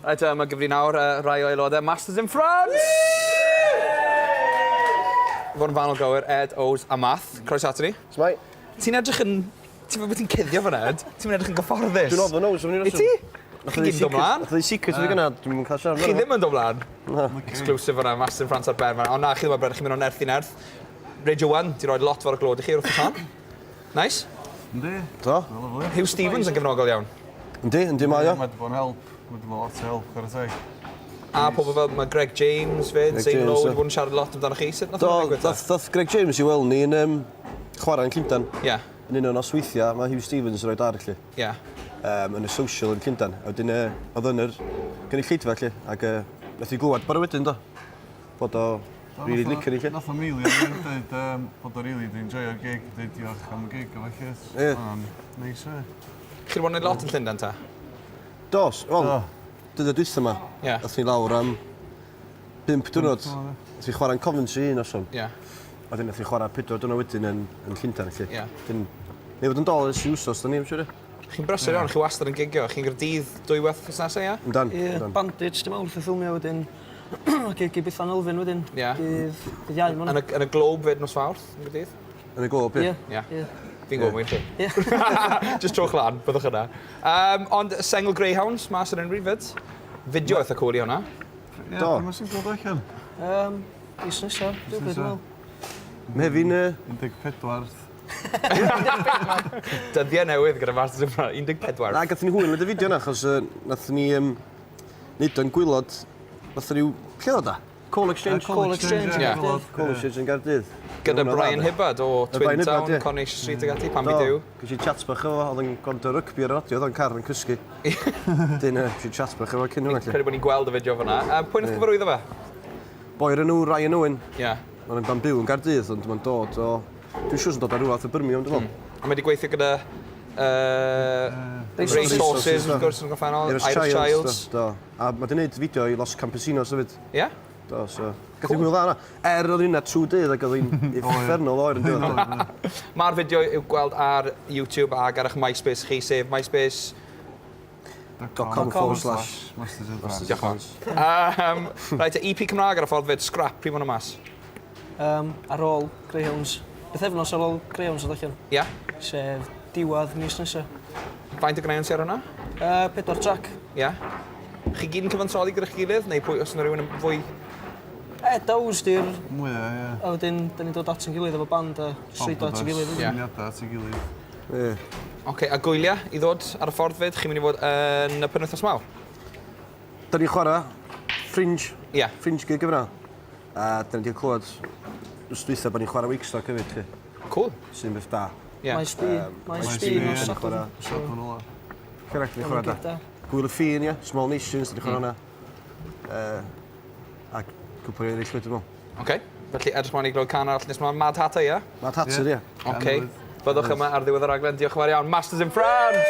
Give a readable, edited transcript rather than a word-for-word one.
Right, mae gyfri nawr rai o aelodau Masters in France! Fod yn fanol gywir, Ed, Ows a Math. Croeso ato ni. Smai. Ti'n edrych yn... Ti'n fawr beth ti'n cuddio fan Ed? Ti'n edrych yn gyfforddus? Dwi'n ofyn Ows, o'n i'n I ti? Chi ddim dod mlaen? Nath oedd secret fi gyna, dwi'n cael siarad. Chi ddim yn dod mlaen? Exclusive fan'na, Masters in France ar ben fan'na. Ond na, chi ddim yn bryd, chi'n mynd o nerth i nerth. Radio 1, ti'n rhoi lot fawr o glod i chi wrth y ton. Nice. Yndi. Do? Huw Stephens yn gefnogol iawn. Yndi mae o. Mae wedi bod yn help. Mae wedi bod lot o help, chwarae teg. A pobl fel, mae Greg James fyd, sengl wedi bod yn siarad lot amdano chi. Sut nath hwnna digwydd? Dath Greg James i weld ni'n chwarae yn Llundain. Ie. Yn un o'n osweithia, mae Huw Stephens yn rhoi dar chi. Ie. Yn y social yn Llundain. A wedyn oedd yn yr gynulleidfa chi. Ac nath i glwad bara wedyn do. Bod o rili licio ni chi. Nath o Amelia yn dweud bod o rili di enjoyo'r gig. Dweud diolch am y gig efo chi. Ie. Neis e. Chi'n bod yn neud lot yn Llundain ta? Dos, wel, dydw dwytha yma. Ie. Dath ni lawr am 5 diwrnod. Dath ni chwarae'n Coventry un noson. Ie. A wedyn dath ni chwarae 4 diwrnod wedyn yn Llundain chi. Ie. Neu fod yn dol ys i wsos, da ni, yn siwr. Chi'n brysur iawn, chi wastad yn gigio. Chi'n Gaerdydd 2 werth nesaf, ie? Yndan. Ie, bandage, dim awr wrth y ffilmio wedyn. Gig i bythan Elfyn wedyn. Ie. Dydd iau ma'n. Yn y glob fyd nos Fawrth, yn Gaerdydd? Yn y glob, ie. Ie. Fi'n gwybod mwyn chi. Ie. Just trowch lan, byddwch yna. Ond sengl Greyhounds, mas yn unrhyw fyd. Fideo eitha cool i hwnna. Ie, Do. dyma sy'n gweld allan. Is nesa, dwi'n byd wel. Mehefin... 14. Dyddiau newydd gyda Masters in France, 14. Na, gath ni hwyl yn y fideo yna, achos nath ni neud o'n gwylod... Nath ni... Lle oedd da? Call Exchange. Call Exchange, ie. Call Exchange yn Gaerdydd. Gyda Brian Hibbard o Twin Hibbard, Town, ie. Coronation Street ag ati, pan byd yw. Gysi chat bach efo, oedd yn gwrando rygbi ar y radio, oedd o'n car yn cysgu. Dyn, gysi chat bach efo cyn hwnna. Credu bod ni'n gweld y fideo fyna. Pwy'n eich gyfarwyddo fe? Boi'r enw Ryan Owen. Ie. Mae'n ban byw yn Gaerdydd, ond mae'n dod o... Dwi'n siŵr sy'n dod ar rhywbeth o Birmingham, dwi'n meddwl. A mae wedi gweithio gyda Racehorses, wrth gwrs, yn gorffennol, Irish Childs. Do. A mae wedi gwneud fideo i Los Campesinos hefyd. Ie? Do, so... Gath i'n hwyl dda yna. Oedd hynna trwy dydd ac oedd hi'n effernol oer yn dod. Mae'r fideo i'w gweld ar YouTube ag ar eich MySpace chi, sef MySpace... Masters Diolch yn Rhaid, EP Cymraeg ar y ffordd fyd, scrap, pryd mwyn o mas? Ar ôl Greyhounds. Beth efnos ar ôl Greyhounds oedd allan. Ie? Sef diwadd mis nesa. Faint o Greyhounds ar hwnna? 4 track. Ie? Chi gyd yn cyfansoddi gyda'ch gilydd, neu pwy os yna rhywun yn fwy... Daws di'r... Mwya, ie. A wedyn, da ni'n dod at yn gilydd efo band a sreidio at yn gilydd. Ie. Syniadau at ei gilydd. Oce, a gwyliau i ddod ar y ffordd fyd, chi'n mynd i fod yn y penwythnos mawr? Da ni chwarae Fringe. Ie. Fringe gig yma. A da ni wedi clywed wrth bod ni'n chwarae Wigstock hefyd chi. Cool. Sy'n beth da. Ie. Mae'n sbi nos Sadwrn. Sadwrn ola. Correct, ni'n chwarae da. Gwyl y Ffin, ie. Small Nations, da ni'n chwarae hwnna. A cwpl o eraill wedyn nhw. Oce, felly edrych mlaen i glywed can arall nes mlaen Mad Hatter, ie? Mad Hatter, ie. Oce, byddwch yma ar ddiwedd y raglen. Diolch yn fawr iawn. Masters in France!